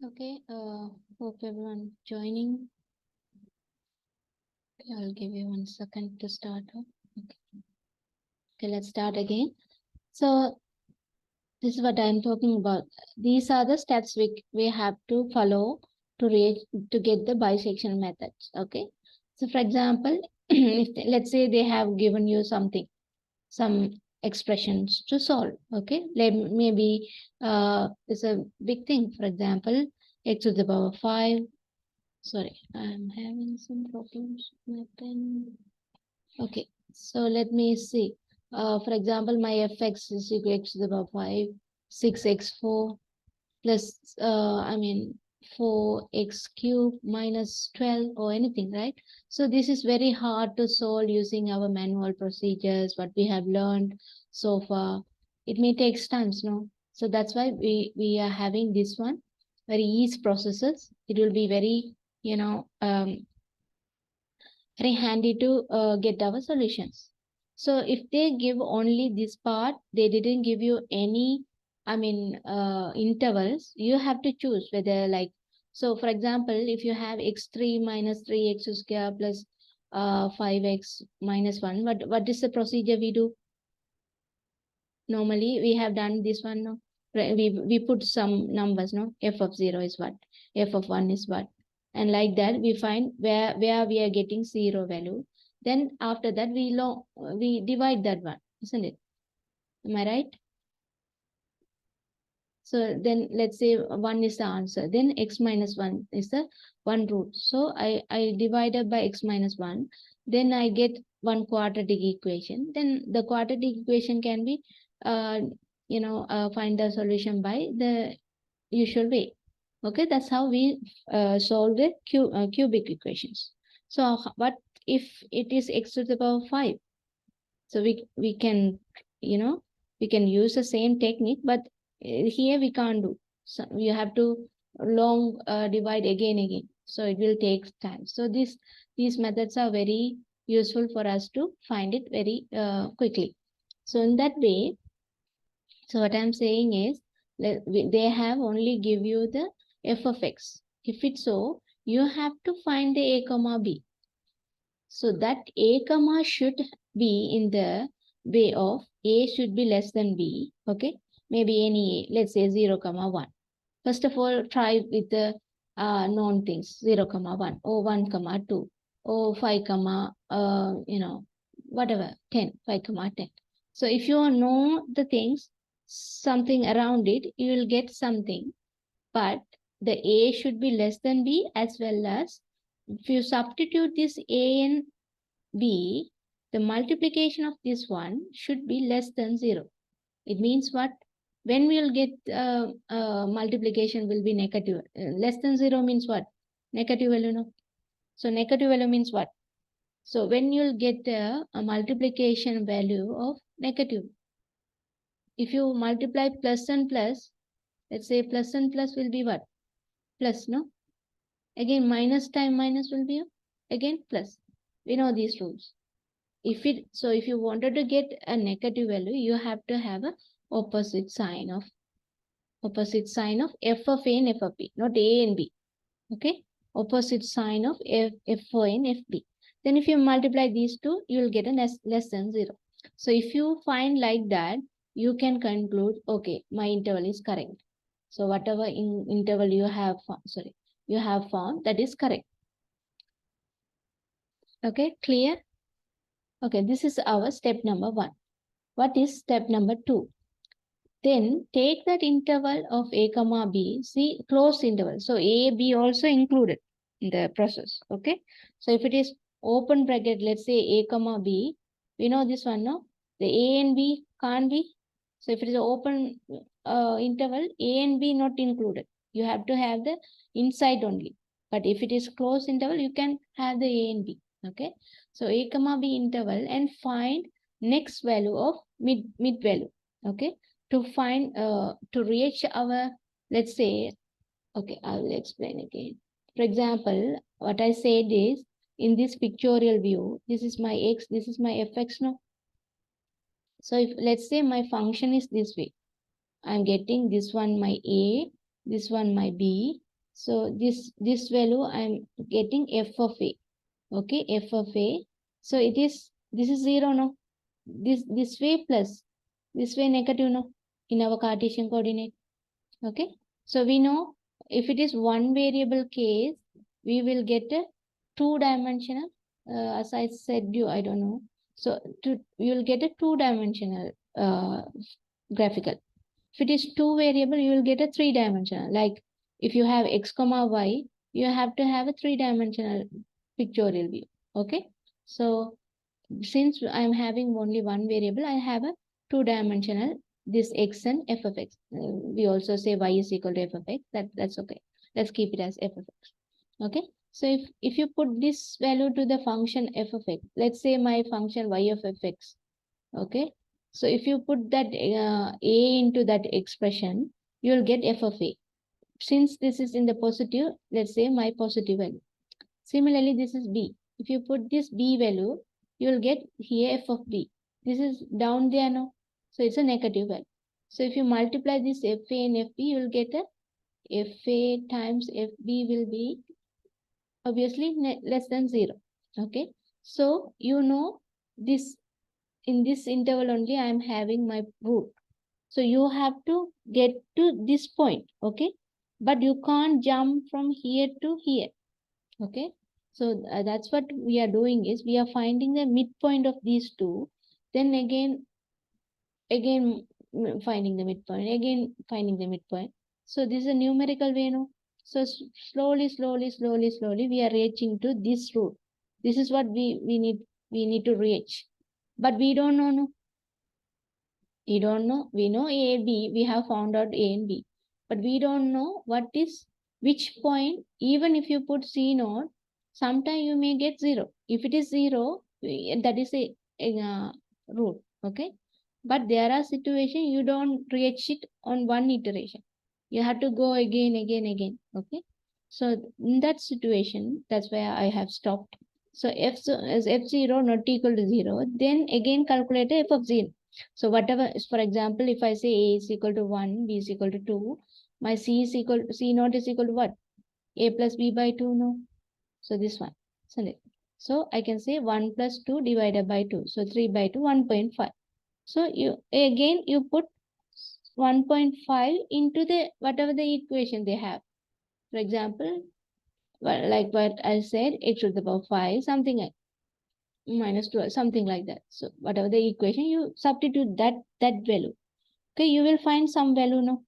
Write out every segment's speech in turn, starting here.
Okay, hope everyone joining. Okay, I'll give you 1 second to start off. Okay, let's start again. So this is what I'm talking about. These are the steps we have to follow to reach to get the bisection methods. Okay. So for example, if let's say they have given you something, some expressions to solve. Okay, maybe it's a big thing. For example, x to the power 5. Sorry, I'm having some problems with my pen. Okay, so let me see. For example, my fx is equal to x to the power 5, 6x4 plus, 4x cube minus 12 or anything, right? So this is very hard to solve using our manual procedures, what we have learned so far. It may take times, no? So that's why we are having this one, very easy processes. It will be very, very handy to get our solutions. So if they give only this part, they didn't give you any, intervals, you have to choose whether like, so for example, if you have x3 minus 3x square plus 5x minus 1, what is the procedure we do? Normally we have done this one, no? We put some numbers, no? F of 0 is what, f of 1 is what, and like that we find where we are getting 0 value. Then after that we divide that one, isn't it? Am I right? So then let's say 1 is the answer, then x minus 1 is the one root, so I divided by x minus 1, then I get one quadratic equation. Then the quadratic equation can be uh, find the solution by the usual way. Okay, that's how we solve the cubic equations. So what if it is x to the power 5? So we can, you know, we can use the same technique, but here we can't do. So you have to long divide again. So it will take time. So these methods are very useful for us to find it very quickly. So in that way, so what I'm saying is, they have only give you the f of x. If it's so, you have to find the a comma b. So that a comma should be in the way of a should be less than b. Okay, maybe any a. Let's say 0 comma 1. First of all, try with the known things, 0 comma 1 or 1 comma 2 or 5 comma whatever, 10, 5 comma 10. So if you know the things, something around it, you will get something. But the a should be less than b, as well as if you substitute this a and b, the multiplication of this one should be less than 0. It means what? When we will get multiplication will be negative. Less than 0 means what? Negative value, no? So negative value means what? So when you'll get a multiplication value of negative, if you multiply plus and plus, let's say plus and plus will be what? Plus, no? Again, minus time minus will be again plus. We know these rules. If you wanted to get a negative value, you have to have a opposite sign of f of a and f of b, not a and b. Okay, opposite sign of f o and f b. Then if you multiply these two, you will get a less than 0. So if you find like that, you can conclude, okay, my interval is correct. So whatever interval you have found, that is correct. Okay, clear? Okay, this is our step number 1. What is step number 2? Then take that interval of a comma b, see closed interval. So a, b also included in the process. Okay. So if it is open bracket, let's say a comma b, we know this one, no? The a and b can't be. So if it is an open interval, a and b not included. You have to have the inside only. But if it is closed interval, you can have the a and b. Okay. So a comma b interval and find next value of mid value. Okay, to find to reach our, let's say, okay, I will explain again. For example, what I said is, in this pictorial view, this is my x, this is my fx, no? So if let's say my function is this way, I'm getting this one my a, this one my b, So this value I'm getting f of a. Okay, f of a. So this is 0 no. This way plus, this way negative no, in our Cartesian coordinate. Okay, so we know if it is one variable case, we will get a two-dimensional. As I said you, I don't know. So you will get a two-dimensional graphical. If it is two variable, you will get a three-dimensional. Like if you have x comma y, you have to have a three-dimensional pictorial view. Okay, so since I'm having only one variable, I have a two-dimensional, this x and f of x. We also say y is equal to f of x. That's okay. Let's keep it as f of x. Okay. So if you put this value to the function f of x, let's say my function y of fx. Okay. So if you put that a into that expression, you will get f of a. Since this is in the positive, let's say my positive value. Similarly, this is b. If you put this b value, you will get here f of b. This is down there now. So it's a negative value. So if you multiply this fa and fb, you will get a fa times fb will be obviously less than 0. Okay. So you know this, in this interval only I am having my root. So you have to get to this point. Okay. But you can't jump from here to here. Okay. So that's what we are doing is we are finding the midpoint of these two. Then again finding the midpoint, again finding the midpoint. So this is a numerical way, no? So slowly, we are reaching to this root. This is what we need to reach. But we don't know, no? We don't know. We know A, B. We have found out A and B. But we don't know what is which point. Even if you put C naught, sometime you may get 0. If it is 0, that is a root. Okay. But there are situations you don't reach it on one iteration. You have to go again. Okay. So in that situation, that's why I have stopped. So f is f0 not equal to 0, then again calculate f of 0. So whatever, for example, if I say a is equal to 1, b is equal to 2, my c naught is equal to what? A plus b by 2, no? So this one. So I can say 1 plus 2 divided by 2. So 3 by 2, 1.5. So you put 1.5 into the whatever the equation they have. For example, like what I said, x to the power 5, something like minus 12, something like that. So whatever the equation, you substitute that value. Okay, you will find some value, no?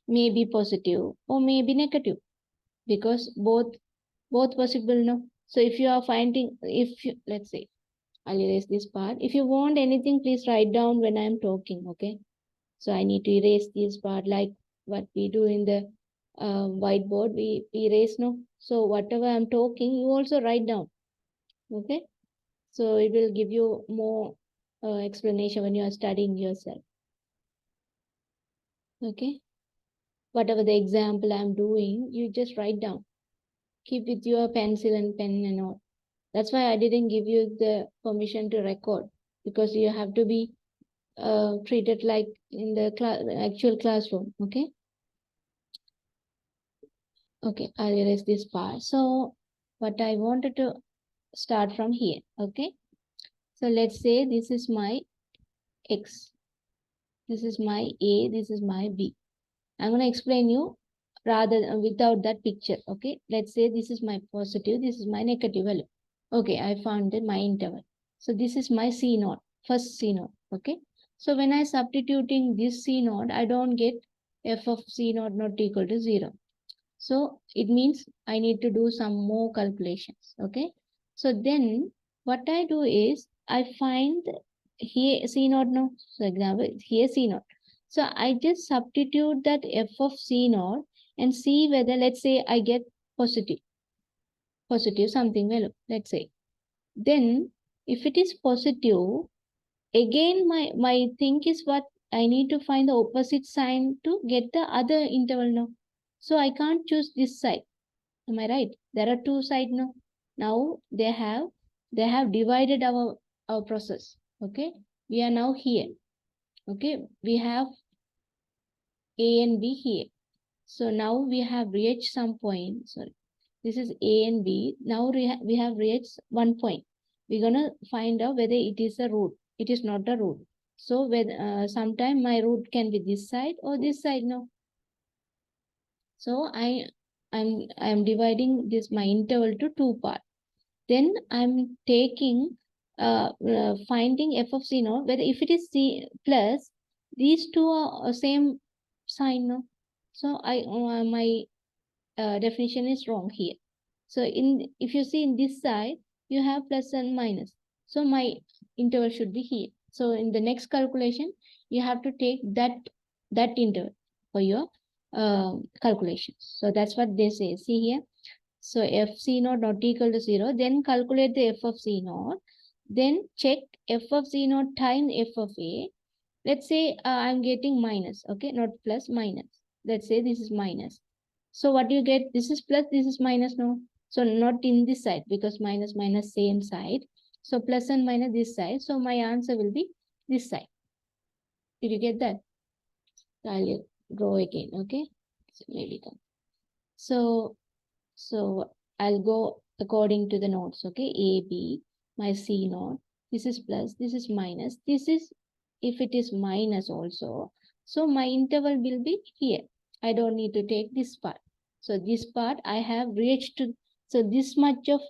Maybe positive or maybe negative, because both possible, no? So if you are finding, if you, let's say, I'll erase this part. If you want anything, please write down when I'm talking, okay? So I need to erase this part like what we do in the whiteboard. We erase, no? So whatever I'm talking, you also write down, okay? So it will give you more explanation when you are studying yourself, okay? Whatever the example I'm doing, you just write down. Keep with your pencil and pen and all. That's why I didn't give you the permission to record, because you have to be treated like in the actual classroom. Okay. Okay, I'll erase this part. So what I wanted to start from here. Okay. So let's say this is my X. This is my A. This is my B. I'm going to explain you rather without that picture. Okay. Let's say this is my positive. This is my negative value. Okay, I found my interval. So this is my C naught, first C naught. Okay. So when I substituting this C naught, I don't get f of C naught not equal to 0. So it means I need to do some more calculations. Okay. So then what I do is I find here C naught no. So example, here C naught. So I just substitute that f of C naught and see whether, let's say I get positive something value, let's say. Then if it is positive, again my thing is what I need to find the opposite sign to get the other interval now. So I can't choose this side. Am I right? There are two sides now. Now they have divided our process. Okay. We are now here. Okay. We have A and B here. So now we have reached some point. Sorry, this is A and B. Now we have reached one point. We're gonna find out whether it is a root. It is not a root. So with sometime my root can be this side or this side. No. So I'm dividing this my interval to two parts. Then I'm taking finding f of c naught, whether if it is c plus, these two are same sign, no? So my definition is wrong here. So if you see in this side, you have plus and minus. So my interval should be here. So in the next calculation, you have to take that interval for your calculations. So that's what they say. See here. So f c naught not equal to 0. Then calculate the f of c naught. Then check f of c naught times f of a. Let's say I'm getting minus. Okay, not plus, minus. Let's say this is minus. So what you get? This is plus, this is minus, no? So not in this side because minus minus same side. So plus and minus this side. So my answer will be this side. Did you get that? I'll go again, okay? So maybe come. So I'll go according to the notes, okay? A, B, my C note. This is plus, this is minus. This is, if it is minus also. So my interval will be here. I don't need to take this part. So this part I have reached to, so this much of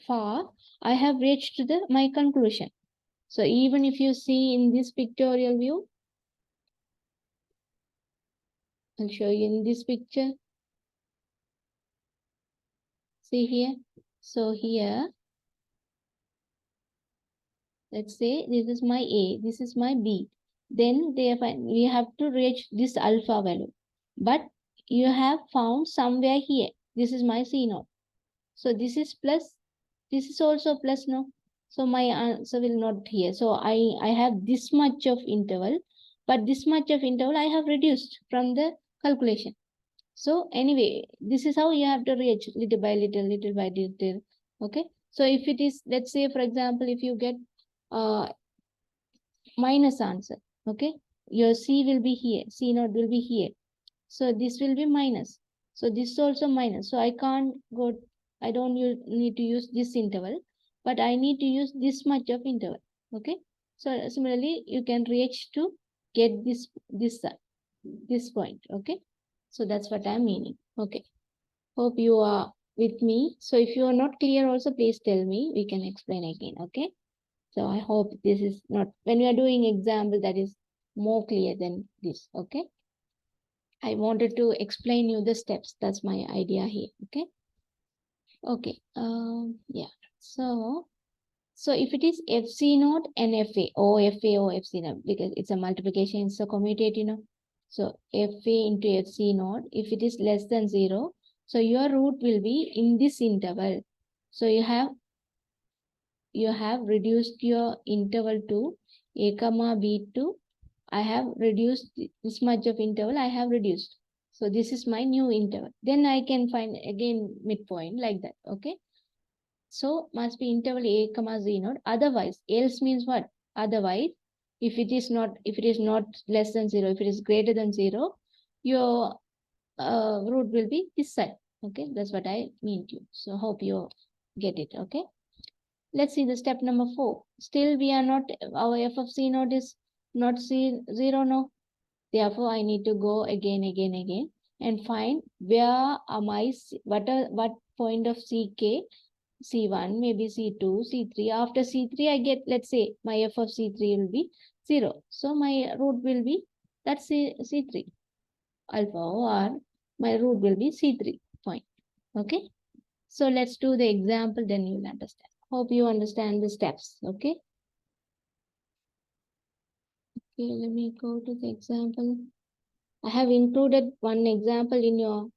far, I have reached to my conclusion. So even if you see in this pictorial view, I'll show you in this picture. See here. So here, let's say this is my A, this is my B. Then we have to reach this alpha value. But you have found somewhere here. This is my C naught. So this is plus. This is also plus, no? So my answer will not here. So I have this much of interval. But this much of interval I have reduced from the calculation. So anyway, this is how you have to reach little by little, little by little. Okay. So if it is, let's say, for example, if you get minus answer, okay, your C will be here, C naught will be here. So this will be minus. So this is also minus. So I can't go, I don't need to use this interval, but I need to use this much of interval. Okay. So similarly, you can reach to get this point. Okay. So that's what I'm meaning. Okay. Hope you are with me. So if you are not clear also, please tell me. We can explain again. Okay. So I hope this is not, when you are doing example, that is more clear than this. Okay. I wanted to explain you the steps. That's my idea here. Okay. Okay. Yeah. So if it is FC naught and FA or FA or FC naught, because it's a multiplication, it's a commutative, So FA into FC naught, if it is less than 0, so your root will be in this interval. So you have reduced your interval to A comma B to, I have reduced this much of interval, I have reduced. So this is my new interval. Then I can find again midpoint like that. Okay. So must be interval A comma Z naught. Otherwise, else means what? Otherwise, if it is not less than 0, if it is greater than 0, your root will be this side. Okay, that's what I mean to you. So hope you get it. Okay. Let's see the step number 4. Still we are not, our f of c naught is not 0, no. Therefore, I need to go again and find where are my, what point of ck, C1, maybe C2, C3. After C3, I get, let's say, my f of C3 will be 0. So my root will be, that's C3 alpha, or my root will be C3 point. Okay. So let's do the example, then you'll understand. Hope you understand the steps. Okay. Okay, let me go to the example. I have included one example in your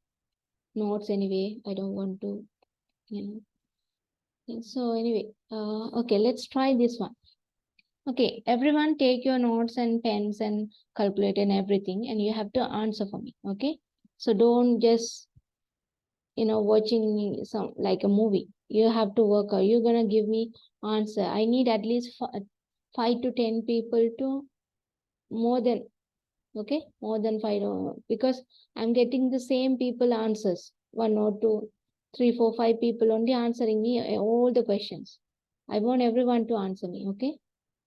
notes anyway. I don't want to, So anyway, okay, let's try this one. Okay, everyone take your notes and pens and calculate and everything, and you have to answer for me. Okay, so don't just watching some like a movie. You have to work out. You're gonna give me answer. I need at least 5 to 10 people to more than Okay, more than five, because I'm getting the same people answers, one or two, three, four, five people only answering me all the questions. I want everyone to answer me. Okay,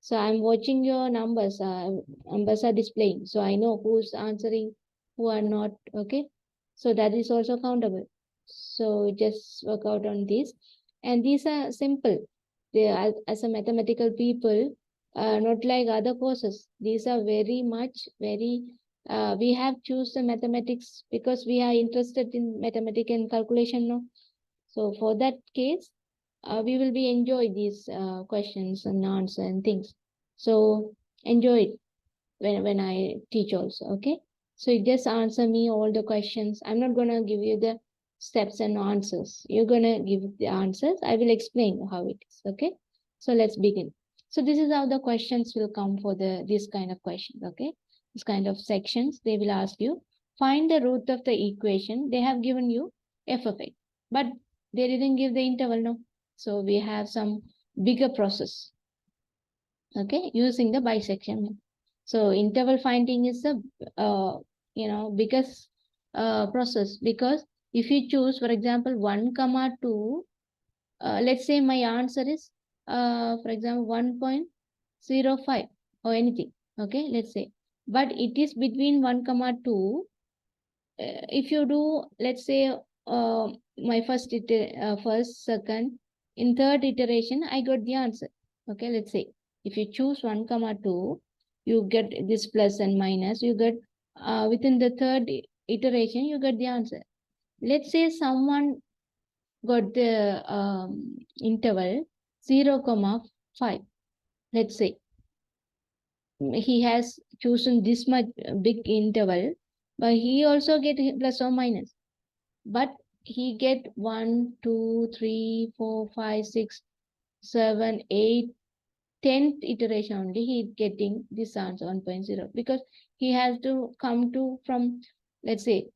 so I'm watching your numbers. Numbers are displaying, so I know who's answering, who are not. Okay, so that is also countable. So just work out on this, and these are simple. They are, as a mathematical people, not like other courses. These are very much very. We have choose the mathematics because we are interested in mathematics and calculation. No, so for that case, we will be enjoy these questions and answer and things. So enjoy it when I teach also. Okay. So you just answer me all the questions. I'm not gonna give you the steps and answers. You're gonna give the answers. I will explain how it is. Okay. So let's begin. So this is how the questions will come for the this kind of questions. Okay. This kind of sections they will ask you find the root of the equation. They have given you f of x, but they didn't give the interval. No. So we have some bigger process, okay, using the bisection. So interval finding is the biggest process, because if you choose, for example, 1 comma 2, let's say my answer is for example 1.05 or anything, okay, let's say, but it is between 1 comma 2. If you do, let's say, my first, second, in third iteration, I got the answer. Okay, let's say if you choose 1 comma 2, you get this plus and minus. You get within the third iteration, you get the answer. Let's say someone got the interval 0 comma 5. Let's say he has chosen this much big interval, but he also get plus or minus, but he get 1, 2, 3, 4, 5, 6, 7, 8, 10th iteration only he getting this answer 1.0, because he has to come to from, let's say,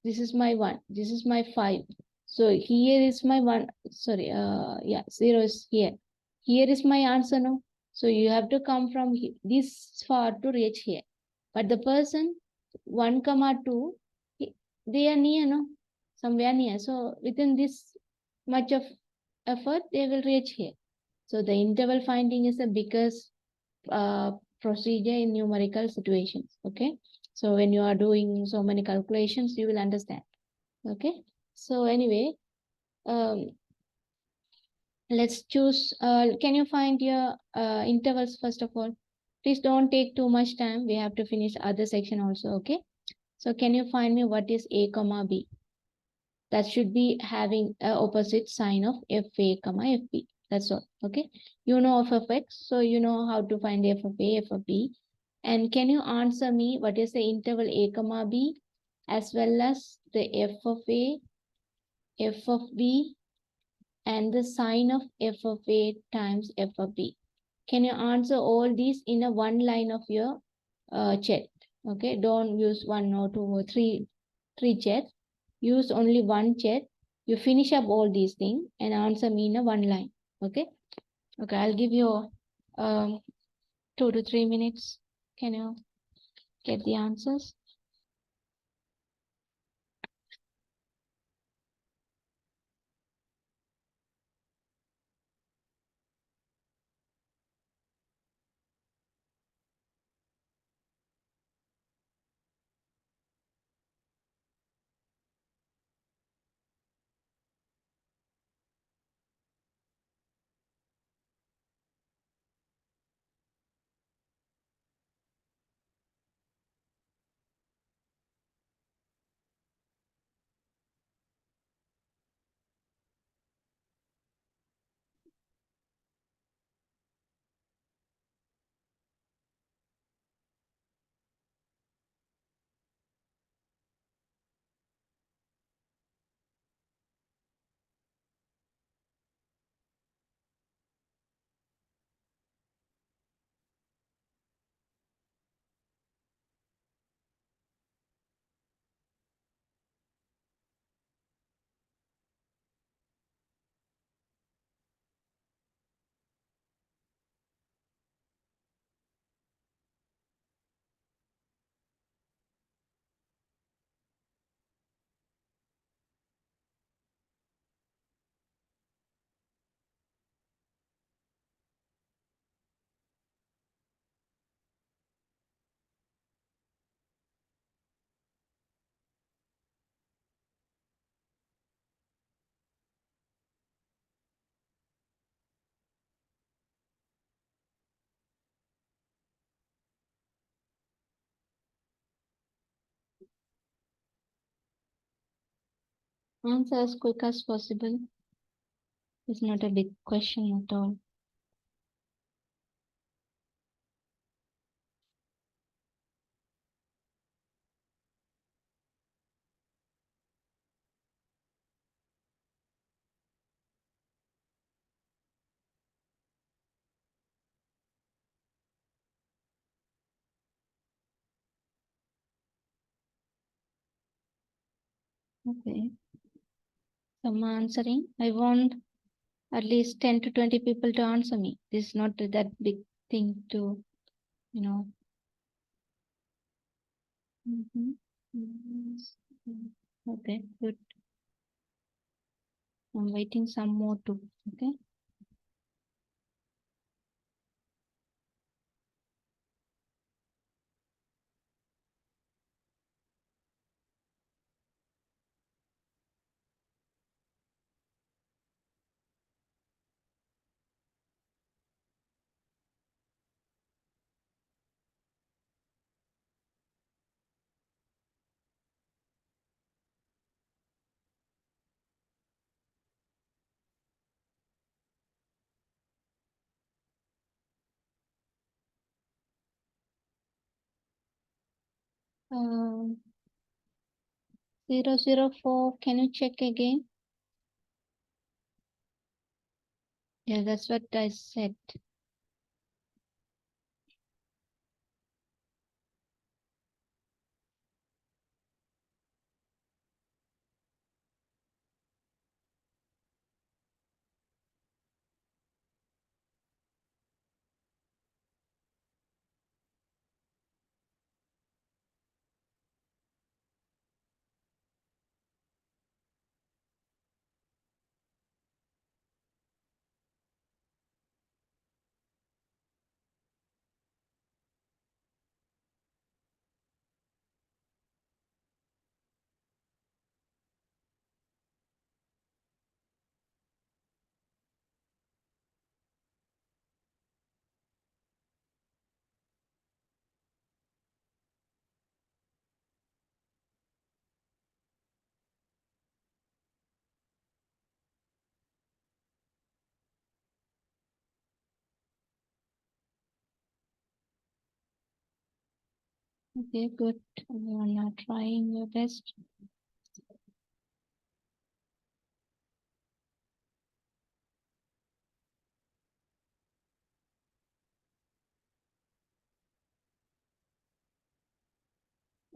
this is my 1, this is my 5, so here is my 1, sorry, yeah, 0 is here, here is my answer. No, so you have to come from this far to reach here, but the person 1 comma 2, they are near, no, somewhere near, so within this much of effort they will reach here. So the interval finding is the biggest procedure in numerical situations. Okay. So when you are doing so many calculations, you will understand. Okay. So anyway, um, let's choose. Can you find your intervals first of all? Please don't take too much time. We have to finish other section also. Okay. So can you find me what is a comma b? That should be having a opposite sign of fa comma fb. That's all. Okay. You know of x, so you know how to find f of a, f of b. And can you answer me what is the interval a comma b, as well as the f of a, f of b, and the sign of f of a times f of b? Can you answer all these in a one line of your chat? Okay, don't use one or two or three chats. Use only one chat. You finish up all these things and answer me in a one line. Okay. Okay, I'll give you 2 to 3 minutes. Can you get the answers? Answer as quick as possible. It's not a big question at all. Okay. Some answering. I want at least 10 to 20 people to answer me. This is not that big thing to, you know. Okay, good. I'm waiting some more too. Okay. Um, 004. Can you check again? Yeah, that's what I said. Okay, good. You are not trying your best.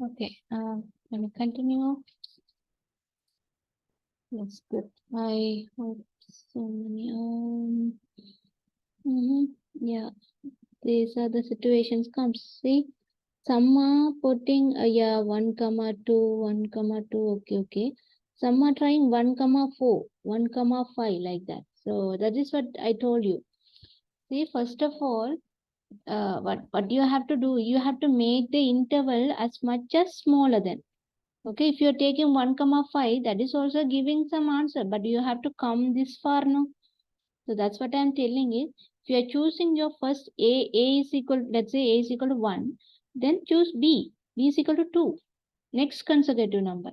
Okay, let me continue. That's good. I hope so many. Yeah, these are the situations comes. See, some are putting yeah 1, 2, 1, 2. Okay. Some are trying 1, 4, 1, 5 like that. So that is what I told you. See, first of all, what you have to do, you have to make the interval as much as smaller than. Okay, if you're taking 1, 5, that is also giving some answer, but you have to come this far now. So that's what I'm telling is, if you are choosing your first A is equal, let's say A is equal to 1, then choose B is equal to 2, next consecutive number.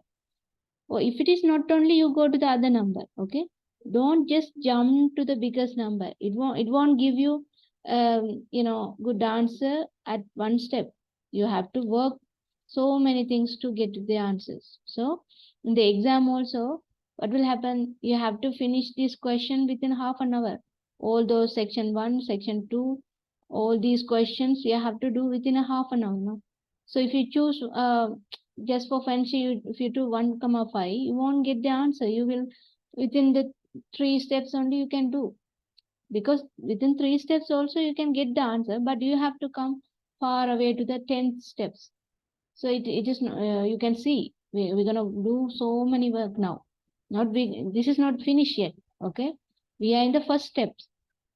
Or if it is not only, you go to the other number, okay? Don't just jump to the biggest number. It won't give you, good answer at one step. You have to work so many things to get the answers. So in the exam also, what will happen? You have to finish this question within half an hour. All those section 1, section 2, all these questions you have to do within a half an hour. No? So if you choose just for fancy, if you do 1, 5, you won't get the answer. You will within the 3 steps only you can do, because within 3 steps also you can get the answer, but you have to come far away to the 10th steps. So it is you can see we're gonna do so many work now. Not big. This is not finished yet. Okay, we are in the first steps.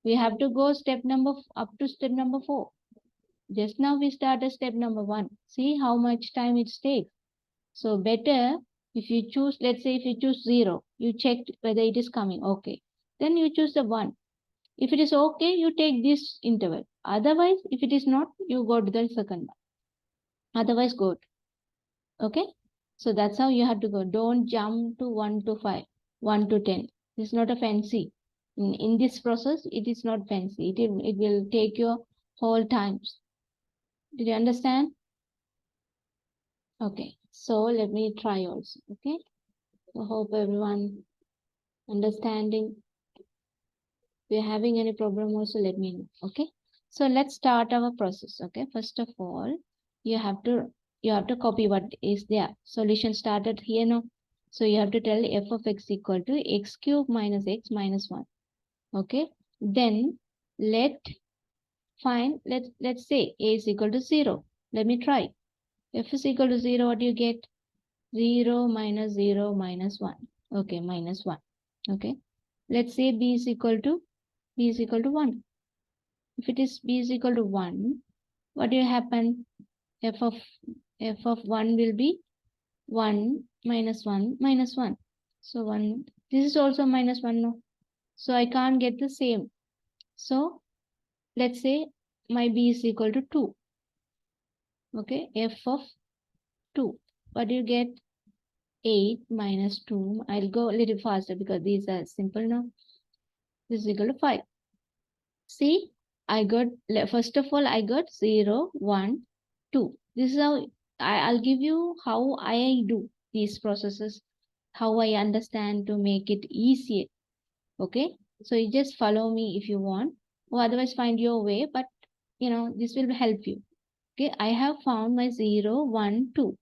We have to go step number up to step number 4. Just now we started step number 1. See how much time it takes. So better if you choose, let's say if you choose 0, you checked whether it is coming. Okay. Then you choose the 1. If it is okay, you take this interval. Otherwise, if it is not, you go to the second one. Otherwise, go. Okay. So that's how you have to go. Don't jump to 1 to 5, 1 to 10. It's not a fancy. In this process, it is not fancy. It will take your whole times. Did you understand? Okay. So let me try also. Okay. I hope everyone understanding. If you're having any problem also, let me know. Okay. So let's start our process. Okay. First of all, you have to copy what is there. Solution started here now. So you have to tell f of x equal to x cube minus x minus 1. Okay. Then let's say a is equal to 0. Let me try. F is equal to 0, what do you get? 0 minus 1. Okay, minus 1. Okay. Let's say b is equal to 1. If it is b is equal to 1, what will happen? f of 1 will be 1 minus 1 minus 1. So 1, this is also minus 1 no. So I can't get the same. So let's say my b is equal to 2. Okay, f of 2. What do you get? 8 minus 2. I'll go a little faster because these are simple now. This is equal to 5. See, first of all, I got 0, 1, 2. This is how I'll give you how I do these processes, how I understand to make it easier. Okay, so you just follow me if you want, or otherwise find your way, but this will help you. Okay, I have found my 0, 1, 2.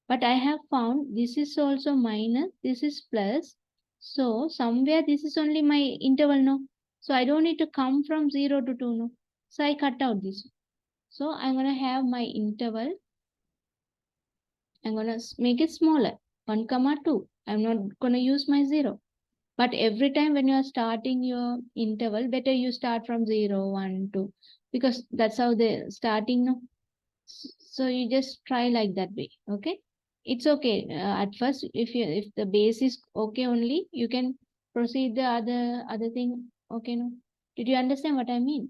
But I have found this is also minus, this is plus. So somewhere this is only my interval no. So I don't need to come from 0 to 2 no. So I cut out this. So I'm going to have my interval. I'm going to make it smaller. 1, 2. I'm not going to use my 0. But every time when you are starting your interval, better you start from 0, 1, 2. Because that's how the starting no. So you just try like that way. Okay. It's okay. At first, if the base is okay only, you can proceed the other thing. Okay, no. Did you understand what I mean?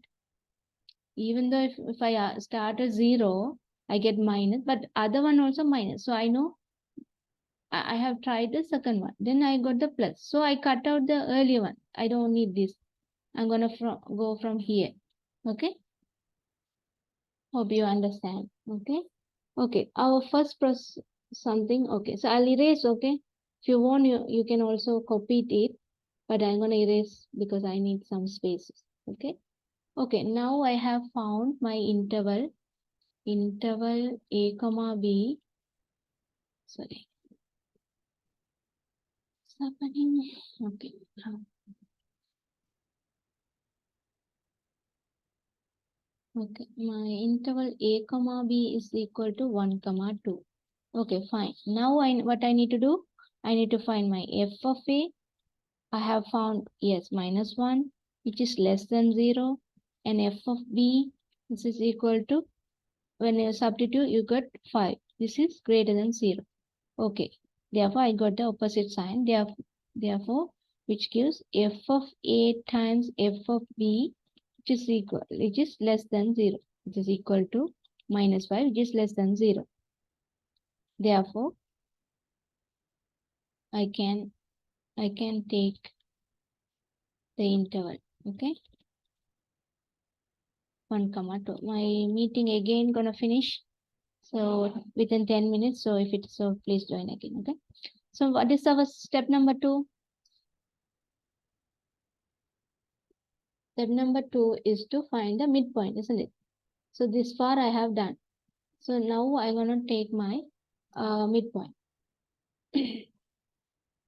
Even though if I start at 0, I get minus, but other one also minus. So I know I have tried the second one. Then I got the plus. So I cut out the earlier one. I don't need this. I'm gonna go from here. Okay. Hope you understand. Okay. Okay, our first process something. Okay, so I'll erase. Okay, if you want, you can also copy it, but I'm gonna erase because I need some spaces. Okay, okay. Now I have found my interval a comma b. Sorry, what's happening? Okay, okay. My interval a comma b is equal to 1 comma 2. Okay, fine. Now what I need to do? I need to find my f of a. I have found yes minus 1 which is less than 0 and f of b this is equal to when you substitute you get 5. This is greater than 0. Okay. Therefore I got the opposite sign. Therefore which gives f of a times f of b which is less than 0. Which is equal to minus 5 which is less than 0. Therefore I can take the interval. Okay. 1 comma 2. My meeting again gonna finish. So within 10 minutes. So if it's so, please join again. Okay. So what is our step number 2? Step number 2 is to find the midpoint, isn't it? So this far I have done. So now I'm gonna take my midpoint.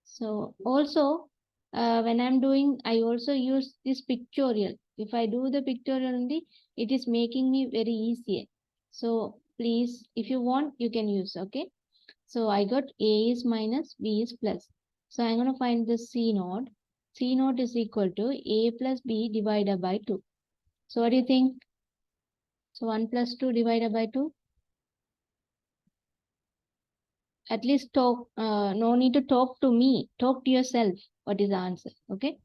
So also when I'm doing, I also use this pictorial. If I do the pictorial only, it is making me very easier. So please, if you want, you can use. Okay. So I got A is minus, B is plus. So I'm going to find the C naught. C naught is equal to A plus B divided by 2. So what do you think? So 1 plus 2 divided by 2. At least talk, no need to talk to me. Talk to yourself. What is the answer? Okay.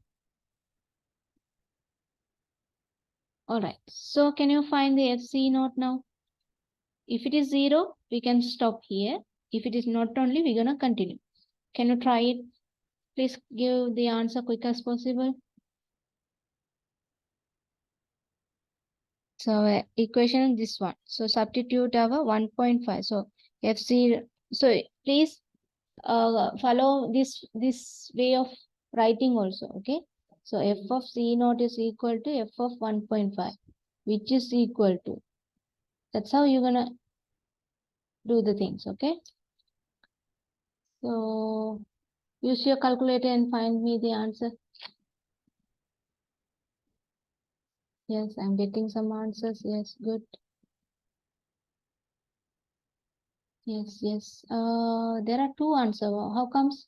All right. So can you find the FC naught now? If it is 0, we can stop here. If it is not only, we're gonna continue. Can you try it? Please give the answer quick as possible. So equation this one. So substitute our 1.5. So FC. So please follow this way of writing also. Okay. So f of c naught is equal to f of 1.5, which is equal to. That's how you're gonna do the things. Okay. So use your calculator and find me the answer. Yes, I'm getting some answers. Yes, good. Yes, yes. There are two answers. How comes?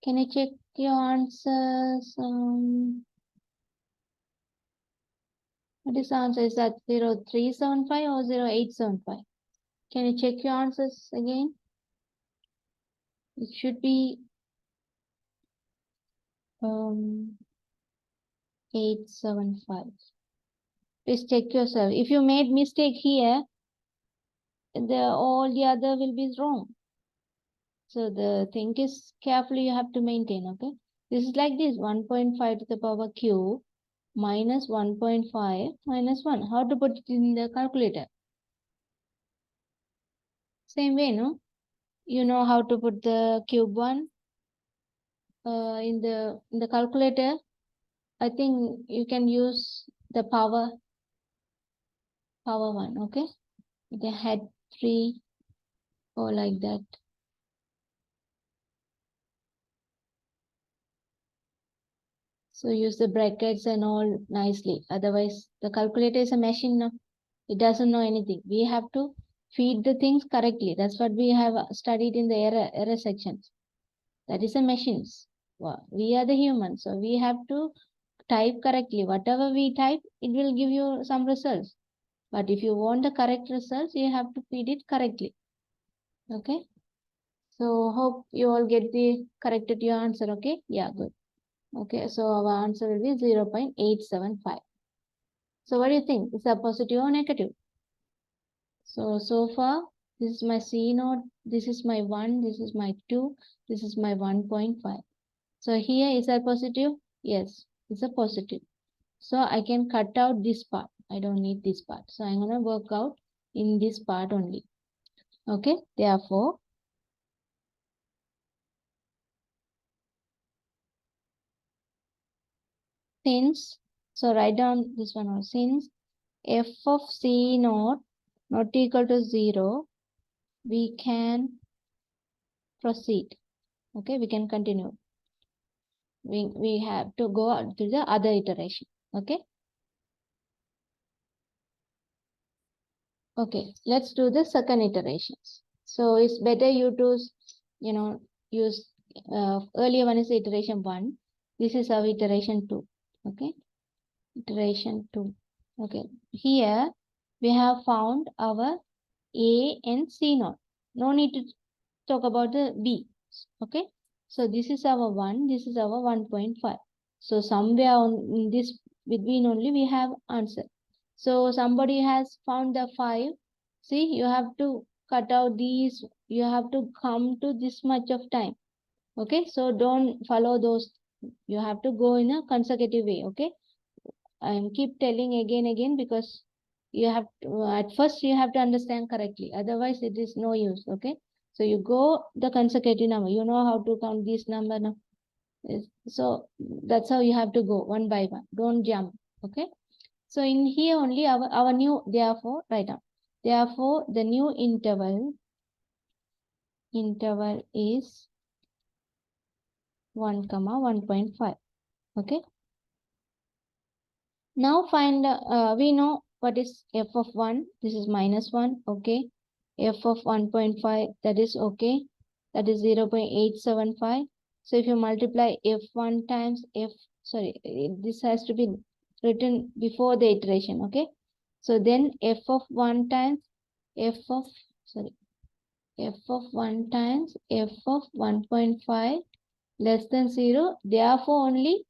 Can you check your answers? What is the answer? Is that 0375 or 0875? Can you check your answers again? It should be 875. Please check yourself. If you made mistake here, all the other will be wrong. So the thing is carefully you have to maintain, okay? This is like this, 1.5 to the power q minus 1.5 minus 1. How to put it in the calculator? Same way, no? You know how to put the cube 1 in the calculator. I think you can use the power 1, okay? You can add 3 or like that. So use the brackets and all nicely. Otherwise, the calculator is a machine now. It doesn't know anything. We have to feed the things correctly. That's what we have studied in the error sections. That is a machines. We are the humans. So we have to type correctly. Whatever we type, it will give you some results. But if you want the correct results, you have to feed it correctly. Okay. So hope you all get the corrected your answer. Okay. Yeah, good. Okay. So our answer will be 0.875. So what do you think? Is that positive or negative? So far, this is my C naught, this is my 1, this is my 2, this is my 1.5. So here is that positive? Yes, it's a positive. So I can cut out this part. I don't need this part. So I'm going to work out in this part only. Okay, therefore, so write down this one or since f of C naught not equal to 0, we can proceed. Okay, we can continue. We have to go on to the other iteration. Okay. Okay, let's do the second iterations. So it's better you to, use earlier one is iteration 1. This is our iteration 2. Okay, iteration 2. Okay, here we have found our A and C naught. No need to talk about the B. Okay, so this is our 1, this is our 1.5. So somewhere in this between only we have answer. So somebody has found the 5. See, you have to cut out these. You have to come to this much of time. Okay, so don't follow those. You have to go in a consecutive way. Okay, I keep telling again because you have to, at first you have to understand correctly. Otherwise, it is no use. Okay, so you go the consecutive number. You know how to count this number now. So that's how you have to go one by one. Don't jump. Okay. So in here only our new, therefore, write down. Therefore, the new interval is 1, 1.5. Okay. Now find, we know what is f of 1. This is minus 1. Okay. F of 1.5, that is okay. That is 0.875. So if you multiply f1 times this has to be written before the iteration. Okay. So then f of 1 times f of 1 times f of 1.5 less than 0. Therefore only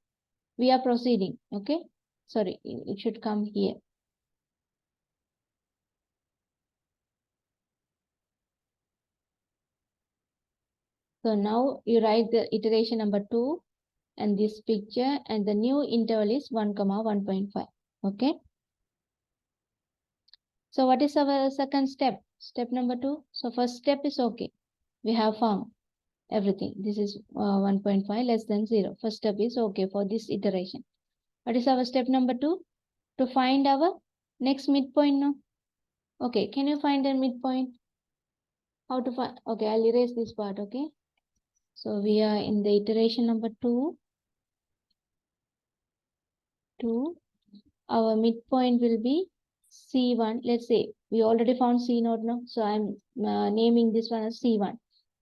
we are proceeding. Okay. Sorry, it should come here. So now you write the iteration number 2 and this picture, and the new interval is 1, 1.5. Okay. So what is our second step? Step number 2. So first step is okay. We have found everything. This is 1.5 less than 0. First step is okay for this iteration. What is our step number 2? To find our next midpoint now. Okay, can you find a midpoint? How to find? Okay, I'll erase this part. Okay. So we are in the iteration number 2. Our midpoint will be C1. Let's say we already found C0 now. So I'm naming this one as C1.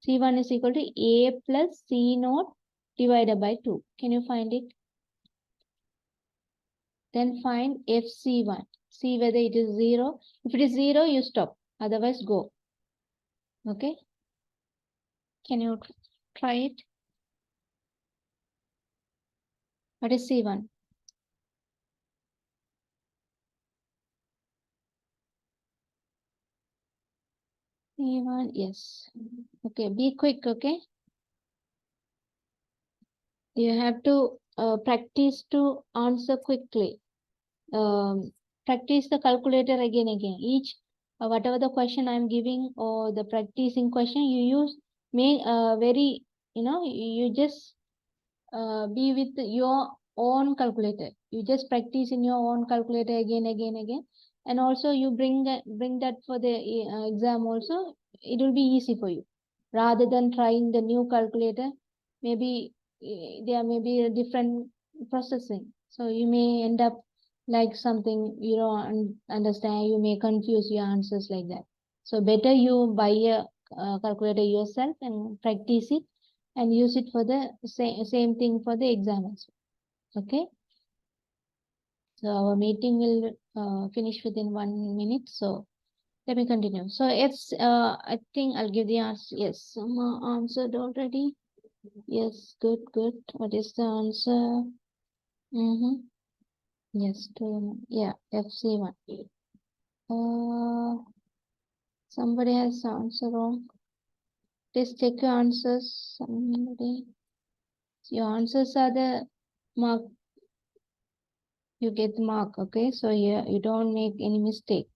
C1 is equal to A plus C0 divided by 2. Can you find it? Then find FC1. See whether it is 0. If it is 0, you stop. Otherwise, go. Okay. Can you try it? What is C1? C1, yes. Okay, be quick, okay? You have to practice to answer quickly. Practice the calculator again. Each, whatever the question I'm giving or the practicing question you use, make very, you just be with your own calculator. You just practice in your own calculator again. And also you bring that for the exam also. It will be easy for you. Rather than trying the new calculator, maybe there may be a different processing. So you may end up like something you don't understand. You may confuse your answers like that. So better you buy a calculator yourself and practice it and use it for the same thing for the exam as well. Okay. So our meeting will finish within 1 minute. So let me continue. So it's I think I'll give the answer. Yes, some are answered already. Yes, good. What is the answer? Yes, yeah, FC1. Somebody has answer wrong. Please check your answers. Somebody. Your answers are the mark. You get the mark, okay? So you don't make any mistake.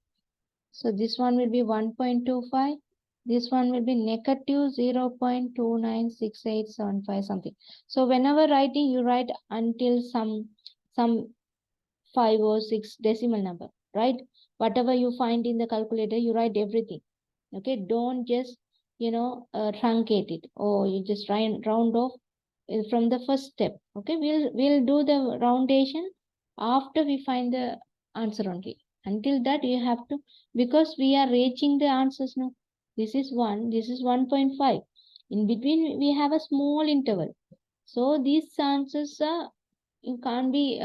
So this one will be 1.25. This one will be negative 0.296875 something. So whenever writing, you write until some 5 or 6 decimal number, right? Whatever you find in the calculator, you write everything. Okay, don't just truncate it, or you just round off from the first step. Okay, we'll do the roundation after we find the answer only. Until that you have to, because we are reaching the answers now. This is 1, this is 1.5. In between we have a small interval. So these answers are, you can't be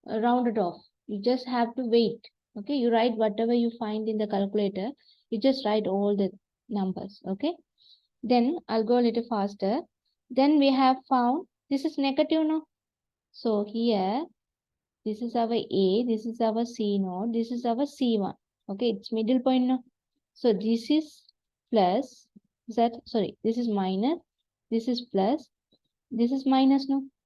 rounded off. You just have to wait. Okay, you write whatever you find in the calculator. You just write all the numbers. Okay, then I'll go a little faster. Then we have found this is negative now. So here, this is our A, this is our C0, this is our C1. Okay, it's middle point now. So this is plus, this is minus, this is plus, this is minus now.